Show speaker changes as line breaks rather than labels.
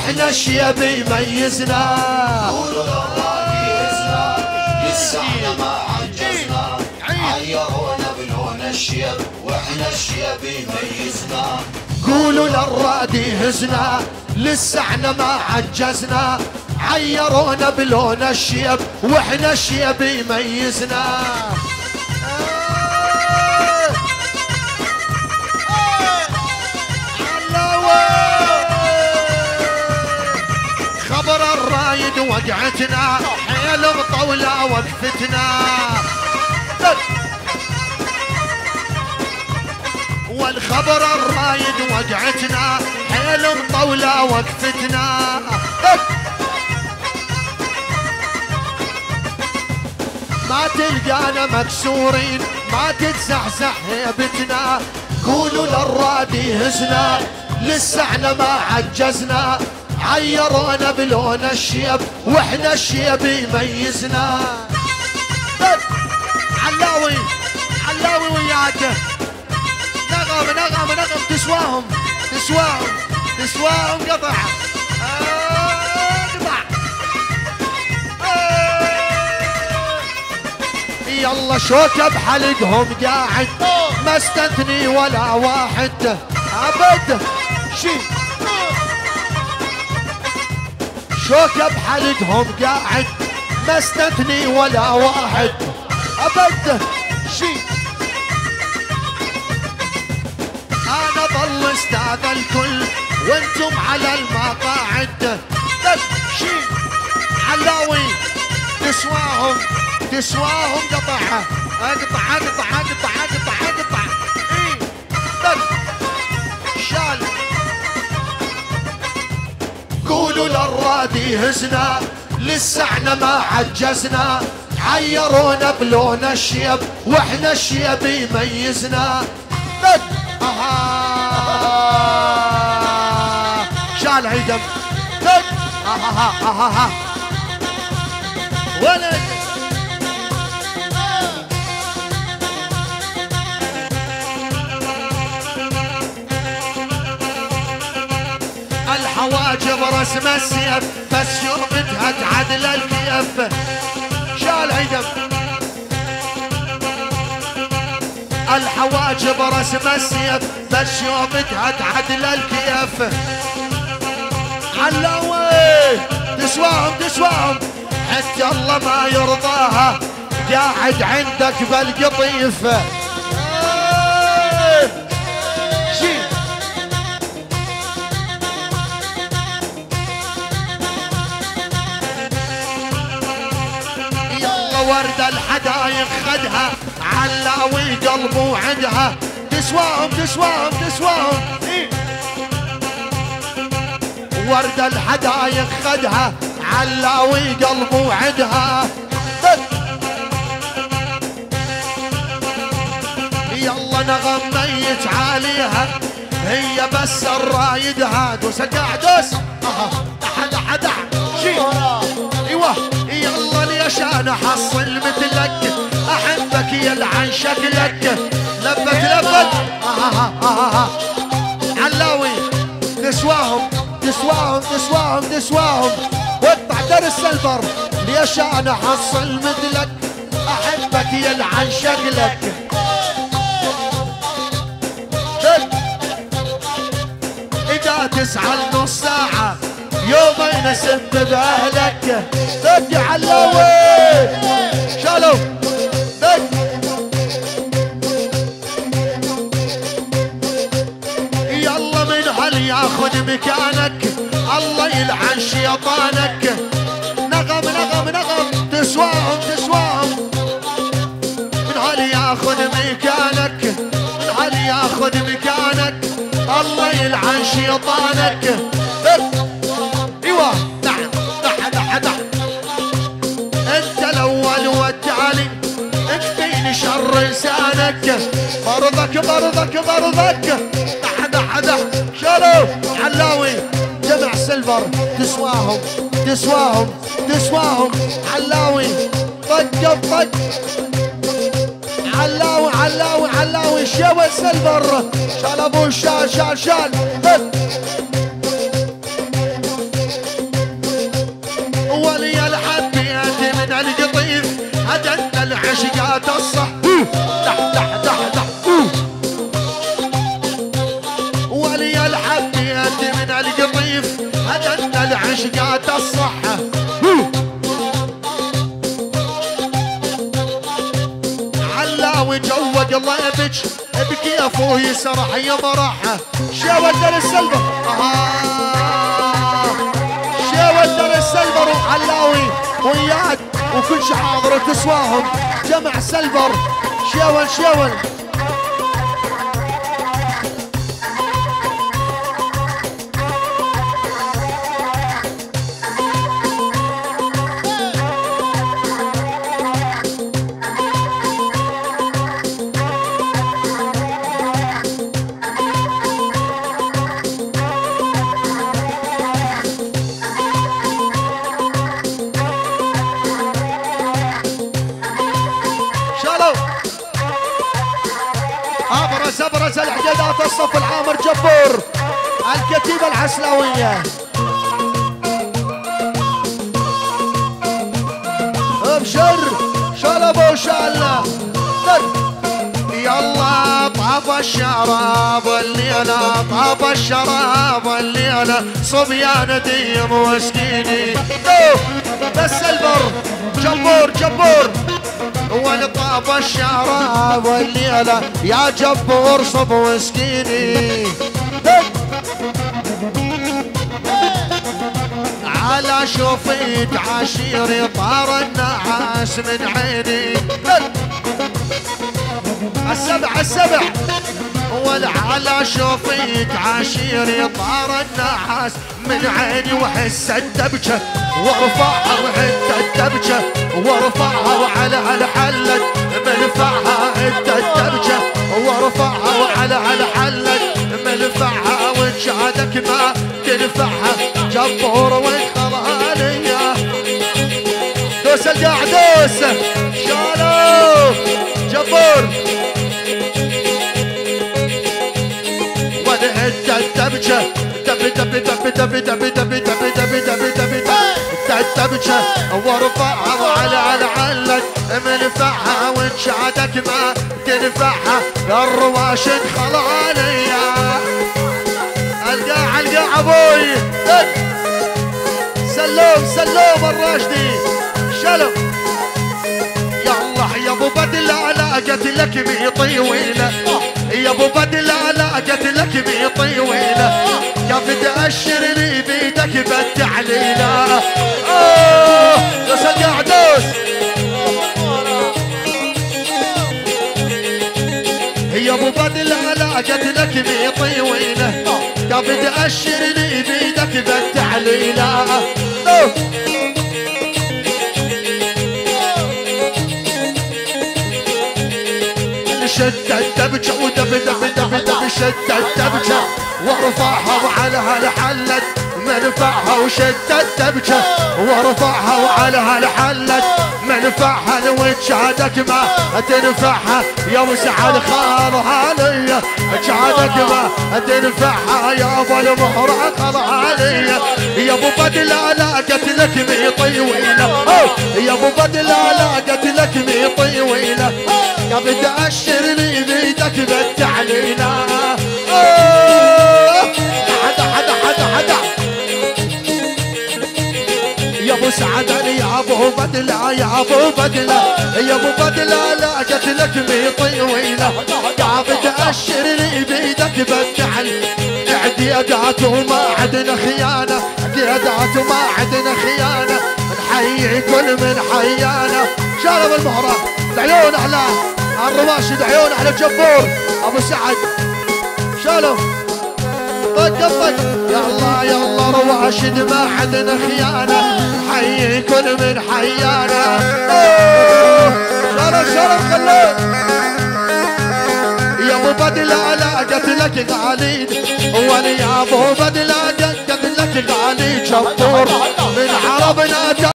واحنا الشيب يميزنا.
قولوا للراقي هزنا لسعنا ما عجزنا، عيرونا بلون الشيب واحنا الشيب يميزنا.
قولوا للرادي هزنا لسعنا ما عجزنا، عيرونا بلون الشيب واحنا الشيب يميزنا. خبر الرايد وقعتنا حيل بطولة وقفتنا، والخبر الرايد وقعتنا حيل بطولة وقفتنا. ما تلقانا مكسورين ما تتزحزح هيبتنا. قولوا للرادي هزنا لسعنا ما عجزنا، عيرونا بلون الشيب واحنا الشيب يميزنا. علاوي علاوي وياك نغم نغم نغم تسواهم تسواهم تسواهم قطع قطع. يلا شوكة بحلقهم قاعد ما استثني ولا واحد ابد. شي شوكة بحلقهم قاعد ما استثني ولا واحد ابد. شي انا ظل استاذ الكل وانتم على المقاعد. شي علاوي تسواهم تسواهم قطعها اقطع اقطع اقطع اقطع اقطع. اي شال. قولوا للرادي هزنا لسعنا ما عجزنا، عيرونا بلون الشيب واحنا الشيب يميزنا. شال عيدم ولد الحواجب رسم السيف بس يومتها تعدل الكيف. شال عيدم الحواجب رسم السيف بس يومتها تعدل الكيف. علاوي تسواهم تسواهم حتى الله ما يرضاها قاعد عندك بالقطيف. ورد الحدايق خدها علاوي قلبه عندها. تسواهم تسواهم تسواهم. ورد الحدايق خدها علاوي قلبه عندها. يلا نغم ميت عليها هي بس الرايدها. دوس قاعد دوس احد احد شي. ايوه يلا ليش انا حصل مثلك احبك يلعن شكلك. لفت لفت علاوي تسواهم تسواهم تسواهم تسواهم. واقطع درس البر ليش انا حصل مثلك احبك يلعن شكلك. اذا تزعل نص ساعة يومين اسب باهلك. دق علاوي شالو دق. يلا من هل ياخذ مكانك الله يلعن شيطانك. نغم نغم نغم تسواهم تسواهم. من هل ياخذ مكانك من هل ياخذ مكانك الله يلعن شيطانك. ايوه نعم دح دح دح. انت الاول والتالي اكفيني شر لسانك. برضك برضك برضك دح دح دح. شالو علاوي جمع سيلفر تسواهم تسواهم تسواهم. علاوي طق طق علاوي علاوي علاوي شوى سيلفر. شال ابو شال شال شال. عددنا العشقات الصح دح دح دح دح ولي الحبيت من القطيف عددنا العشقات الصح علاوي جوق ضيبك بكيفه يسرح يا مرحه شاول در السلبر شاول در السلبر وعلاوي وياك وكل شي حاضر تسواهم جمع سلبر شاول شاول ابرز الاعدادات الصف العامر جبور الكتيبه العسلاويه ابشر شلبوا شاله يلا طاب الشراب الليله طاب الشراب الليله صبيان ديم وسكيني بس البر جبور جبور والطاب الشراب والليله يا جبور صب وسكيني على شوفيت عشيري طار النعاس من عيني السبع السبع والعلى شوفيت عشيري طار النعاس من عيني وحس الدبجه وارفعها وحس الدبجه وارفعها وعلى الحلت منفعها انت الدبجه وارفعها وعلى الحلت منفعها وجعلك ما تنفعها جبور والخلاليه دوس القاع دوس شالو جبور ونهد الدبجه دب دب دب دب دب دب دب دب دب دب الدبجه وارفعها وعلى العلت منفعها وانشعدك ما تنفعها الرواشد خلاليه القاع القاع ابوي سلوم سلوم الراشدي شلو يلا يا ابو بدل علاقت لك بي طويله يا ابو بدل علاقت لك بي طويله كيف تأشر لي بيدك بالتعليله دوس القاع دوس يا ابو بدل علاقت لك بي طويله كيف تأشر لي بيدك بالتعليله شد الدبجة ودب دب دب دب شد الدبجة وارفعها وعلى هالحلت منفعها وشد الدبجة وارفعها وعلى هالحلت منفعها لوجهك ما تنفعها يا وسع الخال هالية جهدك ما تنفعها يا ابو المهر خلالية يا ابو بدل علاقت لك مي طويلة يا ابو بدل علاقت لك مي طويلة يا بدي اشر لي بيدك بالتعليله حدا حدا حدا حدا يا ابو سعد يا ابو بدله يا ابو بدله يا ابو بدله لاقت لك مي طويله يا بدي اشر لي بيدك بالتعليله اعتيادات وما عندنا خيانه اعتيادات وما عندنا خيانه نحيي كل من حيانا شارب المهره العيون على الرواشد عيون على جبور ابو سعد شالو طق طق يلا يلا رواشد ما عندنا خيانه حي كل من حيانا شالو شالو خلوه يا ابو بدل علاقت لك غالي وانا يا ابو بدل علاقت لك غالي جبور من عربنا